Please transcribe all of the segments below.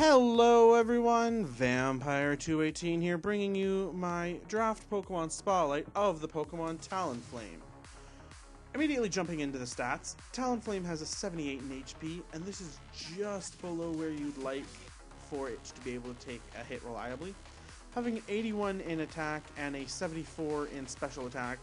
Hello everyone, Vampire218 here, bringing you my draft Pokemon spotlight of the Pokemon Talonflame. Immediately jumping into the stats, Talonflame has a 78 in HP, and this is just below where you'd like for it to be able to take a hit reliably. Having an 81 in attack and a 74 in special attack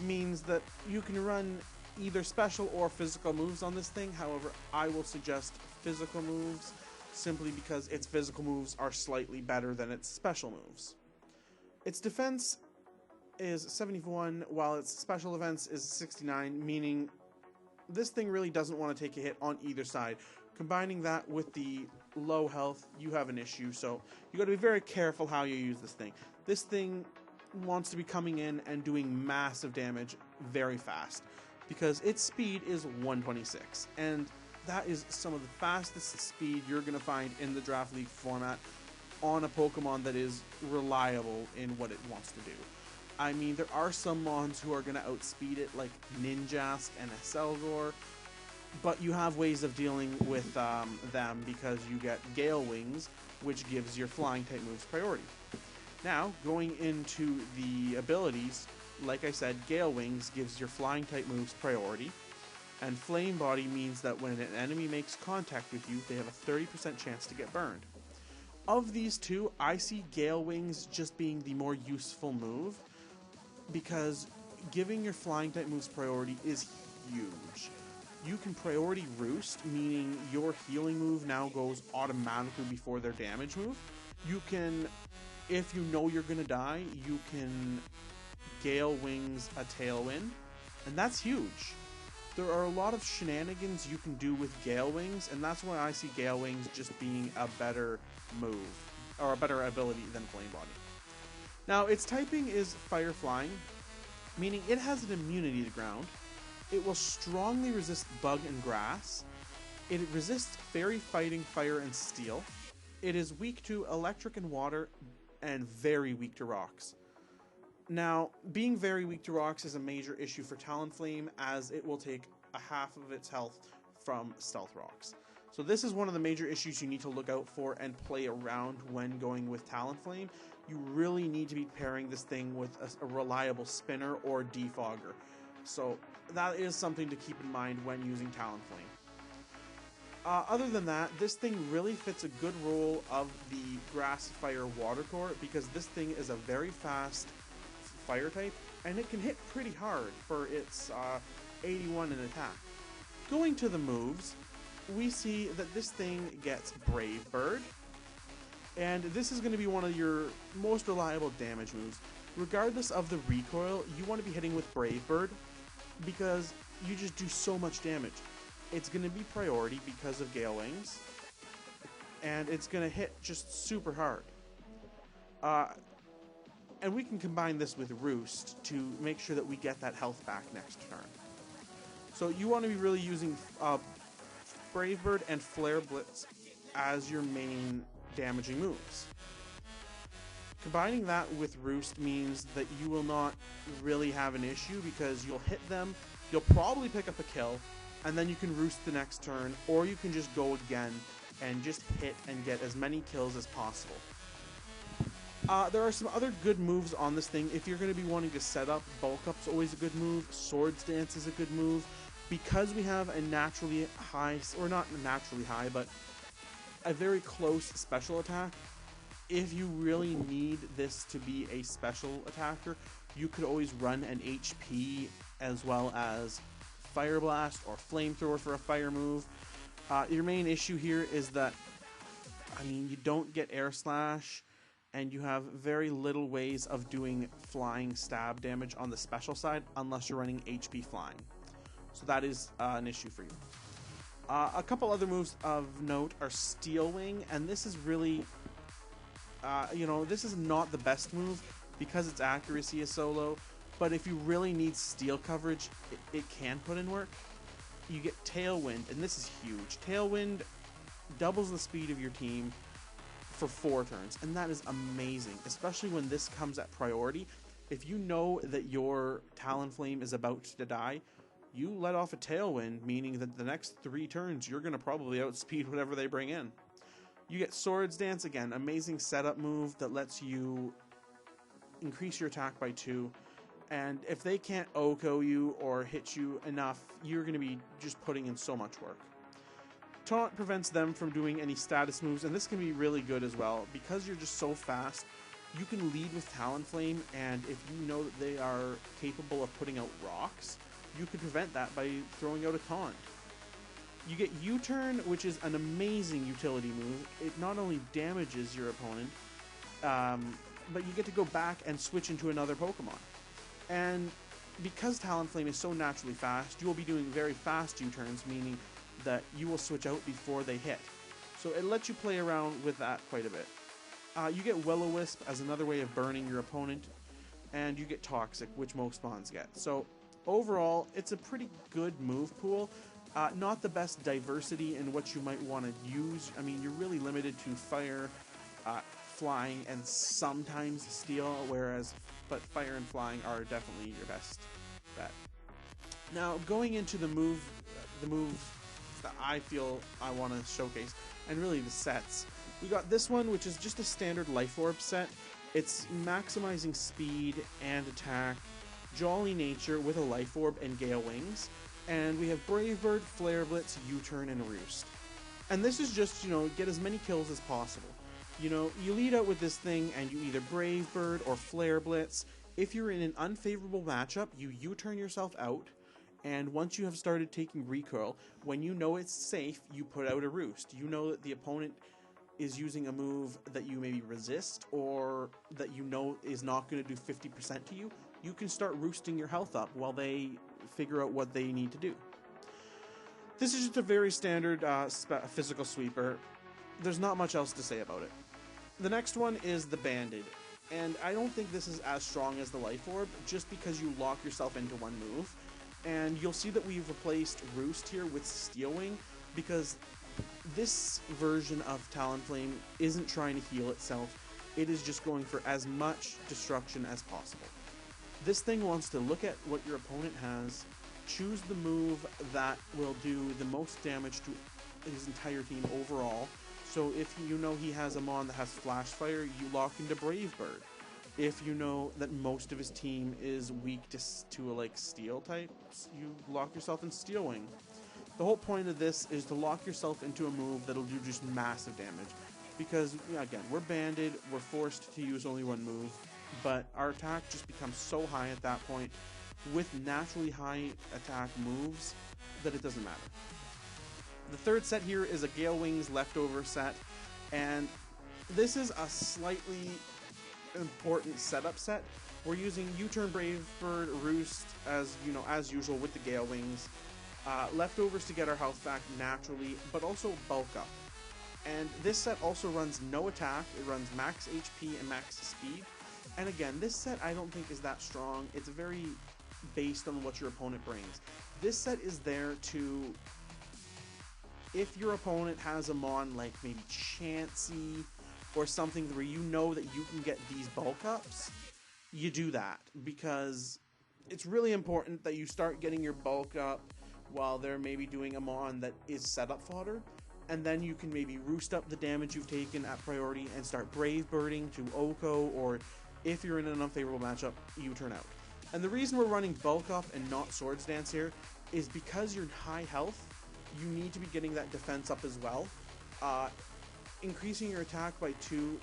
means that you can run either special or physical moves on this thing. However, I will suggest physical moves simply because its physical moves are slightly better than its special moves. Its defense is 71, while its special defense is 69, meaning this thing really doesn't want to take a hit on either side. Combining that with the low health, you have an issue, so you got to be very careful how you use this thing. This thing wants to be coming in and doing massive damage very fast, because its speed is 126, and that is some of the fastest speed you're going to find in the Draft League format on a Pokemon that is reliable in what it wants to do. I mean, there are some mons who are going to outspeed it, like Ninjask and Aselgor, but you have ways of dealing with them because you get Gale Wings, which gives your flying type moves priority. Now, going into the abilities, like I said, Gale Wings gives your flying type moves priority. And Flame Body means that when an enemy makes contact with you, they have a 30% chance to get burned. Of these two, I see Gale Wings just being the more useful move, because giving your flying type moves priority is huge. You can priority Roost, meaning your healing move now goes automatically before their damage move. You can, if you know you're going to die, you can Gale Wings a Tailwind, and that's huge. There are a lot of shenanigans you can do with Gale Wings, and that's why I see Gale Wings just being a better move, or a better ability than Flame Body. Now, its typing is Fire Flying, meaning it has an immunity to ground. It will strongly resist Bug and Grass. It resists Fairy Fighting, Fire, and Steel. It is weak to Electric and Water, and very weak to Rocks. Now, being very weak to rocks is a major issue for Talonflame, as it will take a half of its health from Stealth Rocks. So this is one of the major issues you need to look out for and play around when going with Talonflame. You really need to be pairing this thing with a reliable spinner or defogger. So that is something to keep in mind when using Talonflame. Other than that, this thing really fits a good role of the Grass, Fire, Water core, because this thing is a very fast Fire type, and it can hit pretty hard for its 81 in attack. Going to the moves, we see that this thing gets Brave Bird, and this is going to be one of your most reliable damage moves. Regardless of the recoil, you want to be hitting with Brave Bird because you just do so much damage. It's going to be priority because of Gale Wings, and it's going to hit just super hard. And we can combine this with Roost to make sure that we get that health back next turn. So you want to be really using Brave Bird and Flare Blitz as your main damaging moves. Combining that with Roost means that you will not really have an issue, because you'll hit them, you'll probably pick up a kill, and then you can Roost the next turn, or you can just go again and just hit and get as many kills as possible. There are some other good moves on this thing. If you're going to be wanting to set up, Bulk Up's always a good move. Swords Dance is a good move. Because we have a naturally high, or not naturally high, but a very close special attack, if you really need this to be a special attacker, you could always run an HP as well as Fire Blast or Flamethrower for a fire move. Your main issue here is that, I mean, you don't get Air Slash, and you have very little ways of doing flying stab damage on the special side unless you're running HP flying. So that is an issue for you. A couple other moves of note are Steel Wing, and this is really, this is not the best move because its accuracy is so low, but if you really need steel coverage, it can put in work. You get Tailwind, and this is huge. Tailwind doubles the speed of your team for 4 turns, and that is amazing, especially when this comes at priority. If you know that your Talonflame is about to die, you let off a Tailwind, meaning that the next 3 turns you're going to probably outspeed whatever they bring in. You get Swords Dance, again, amazing setup move that lets you increase your attack by 2. And if they can't OHKO you or hit you enough, you're going to be just putting in so much work. Taunt prevents them from doing any status moves, and this can be really good as well. Because you're just so fast, you can lead with Talonflame, and if you know that they are capable of putting out rocks, you can prevent that by throwing out a taunt. You get U-Turn, which is an amazing utility move. It not only damages your opponent, but you get to go back and switch into another Pokemon. And because Talonflame is so naturally fast, you will be doing very fast U-turns, meaning that you will switch out before they hit. So it lets you play around with that quite a bit. You get Will-O-Wisp as another way of burning your opponent, and you get Toxic, which most spawns get. So overall, it's a pretty good move pool. Not the best diversity in what you might want to use. I mean, you're really limited to Fire, Flying, and sometimes Steel, but Fire and Flying are definitely your best bet. Now, going into the move that I feel I want to showcase, and really the sets. We got this one, which is just a standard Life Orb set. It's maximizing speed and attack, Jolly Nature with a Life Orb and Gale Wings. And we have Brave Bird, Flare Blitz, U-Turn, and Roost. And this is just, get as many kills as possible. You lead out with this thing and you either Brave Bird or Flare Blitz. If you're in an unfavorable matchup, you U-Turn yourself out. And once you have started taking recoil, when you know it's safe, you put out a Roost. You know that the opponent is using a move that you maybe resist or that you know is not going to do 50% to you. You can start roosting your health up while they figure out what they need to do. This is just a very standard physical sweeper. There's not much else to say about it. The next one is the Banded, and I don't think this is as strong as the Life Orb just because you lock yourself into one move. And you'll see that we've replaced Roost here with Steel Wing because this version of Talonflame isn't trying to heal itself. It is just going for as much destruction as possible. This thing wants to look at what your opponent has, choose the move that will do the most damage to his entire team overall. So if you know he has a Mon that has Flash Fire, you lock into Brave Bird. If you know that most of his team is weak to Steel types, you lock yourself in Steel Wing. The whole point of this is to lock yourself into a move that'll do just massive damage. Because, again, we're banded, we're forced to use only one move, but our attack just becomes so high at that point with naturally high attack moves that it doesn't matter. The third set here is a Gale Wings leftover set, and this is a slightly important setup set. We're using U-Turn, Brave Bird, Roost as usual with the Gale Wings. Leftovers to get our health back naturally, but also bulk up. And this set also runs no attack. It runs max HP and max speed. And again, this set I don't think is that strong. It's very based on what your opponent brings. This set is there to, if your opponent has a Mon like maybe Chansey or something where you know that you can get these bulk ups, you do that. Because it's really important that you start getting your bulk up while they're maybe doing a Mon that is setup fodder. And then you can maybe roost up the damage you've taken at priority and start Brave Birding to OHKO, or if you're in an unfavorable matchup, you turn out. And the reason we're running bulk up and not Swords Dance here is because you're high health, you need to be getting that defense up as well. Increasing your attack by 2,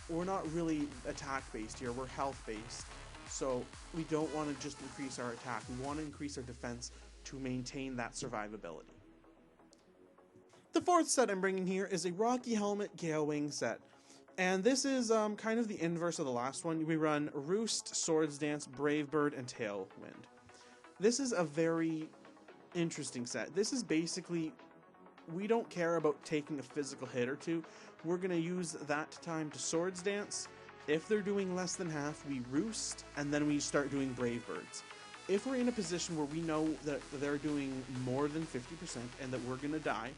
we're not really attack based here, we're health based. So we don't want to just increase our attack, we want to increase our defense to maintain that survivability. The fourth set I'm bringing here is a Rocky Helmet Gale Wing set. And this is kind of the inverse of the last one. We run Roost, Swords Dance, Brave Bird, and Tailwind. This is a very interesting set. This is basically, we don't care about taking a physical hit or two. We're going to use that time to Swords Dance. If they're doing less than half, we Roost, and then we start doing Brave Birds. If we're in a position where we know that they're doing more than 50% and that we're going to die,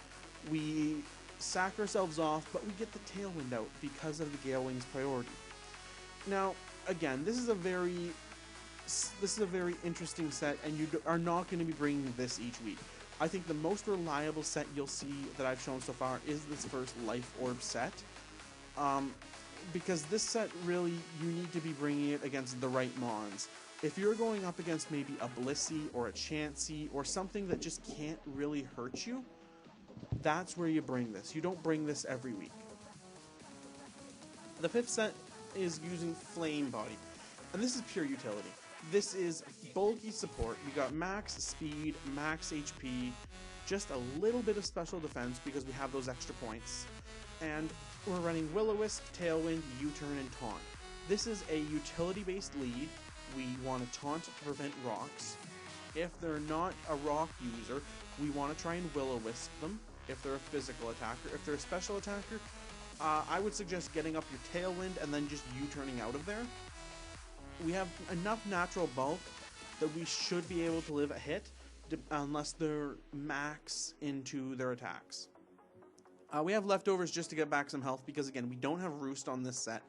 we sack ourselves off, but we get the Tailwind out because of the Gale Wings priority. Now, again, this is a very interesting set, and you are not going to be bringing this each week. I think the most reliable set you'll see that I've shown so far is this first Life Orb set. Because this set really, you need to be bringing it against the right mons. If you're going up against maybe a Blissey or a Chansey or something that just can't really hurt you, that's where you bring this. You don't bring this every week. The fifth set is using Flame Body, and this is pure utility. This is bulky support. You got max speed, max HP, just a little bit of special defense because we have those extra points. And we're running Will-O-Wisp, Tailwind, U-Turn, and Taunt. This is a utility-based lead. We want to taunt to prevent rocks. If they're not a rock user, we want to try and Will-O-Wisp them if they're a physical attacker. If they're a special attacker, I would suggest getting up your Tailwind and then just U-turning out of there. We have enough natural bulk that we should be able to live a hit, unless they're max into their attacks. We have leftovers just to get back some health, because again, we don't have Roost on this set.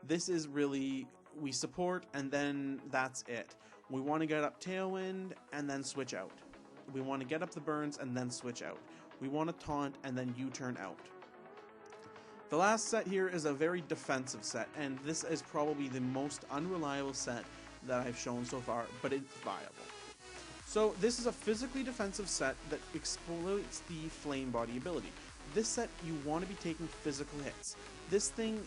This is really, we support and then that's it. We want to get up Tailwind and then switch out. We want to get up the burns and then switch out. We want to taunt and then U-turn out. The last set here is a very defensive set, and this is probably the most unreliable set that I've shown so far, but it's viable. So this is a physically defensive set that exploits the Flame Body ability. This set, you want to be taking physical hits. This thing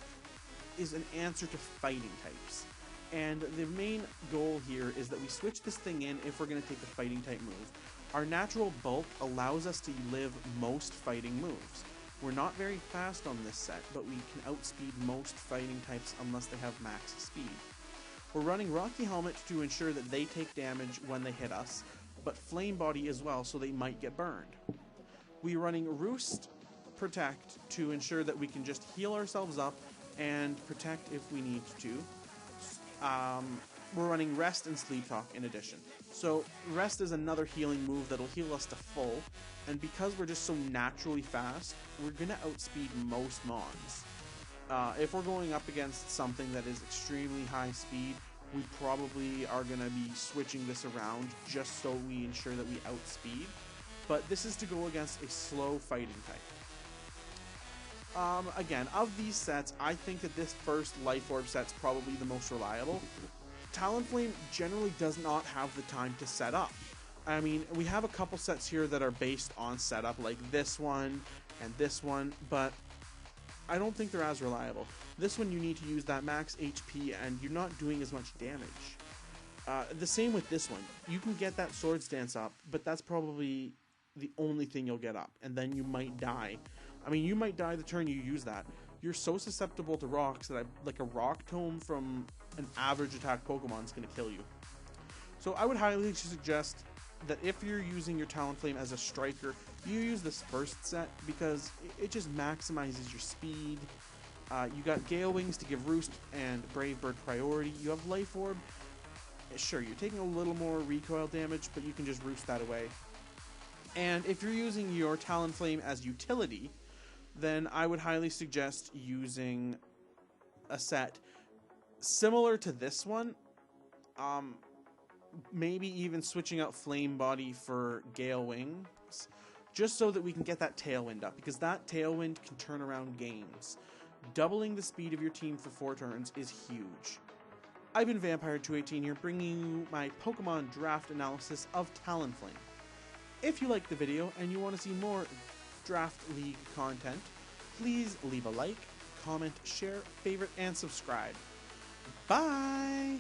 is an answer to fighting types. And the main goal here is that we switch this thing in if we're going to take a fighting type move. Our natural bulk allows us to live most fighting moves. We're not very fast on this set, but we can outspeed most fighting types unless they have max speed. We're running Rocky Helmet to ensure that they take damage when they hit us, but Flame Body as well, so they might get burned. We're running Roost Protect to ensure that we can just heal ourselves up and protect if we need to. We're running Rest and Sleep Talk in addition. So Rest is another healing move that'll heal us to full, and because we're just so naturally fast, we're gonna outspeed most mons. If we're going up against something that is extremely high speed, we probably are gonna be switching this around just so we ensure that we outspeed. But this is to go against a slow fighting type. Again, of these sets, I think that this first Life Orb set's probably the most reliable. Talonflame generally does not have the time to set up. I mean, we have a couple sets here that are based on setup, like this one and this one, but I don't think they're as reliable. This one you need to use that max HP and you're not doing as much damage. The same with this one. You can get that Swords Dance up, but that's probably the only thing you'll get up, and then you might die. I mean, you might die the turn you use that. You're so susceptible to rocks that like a Rock Tome from an average attack Pokemon is going to kill you. So I would highly suggest that if you're using your Talonflame as a striker, you use this first set because it just maximizes your speed. You got Gale Wings to give Roost and Brave Bird priority. You have Life Orb. Sure, you're taking a little more recoil damage, but you can just Roost that away. And if you're using your Talonflame as utility, then I would highly suggest using a set similar to this one. Maybe even switching out Flame Body for Gale Wings, just so that we can get that Tailwind up, because that Tailwind can turn around games. Doubling the speed of your team for 4 turns is huge. I've been Vampire218 here, bringing you my Pokemon draft analysis of Talonflame. If you liked the video and you want to see more Draft League content, please leave a like, comment, share, favorite, and subscribe. Bye!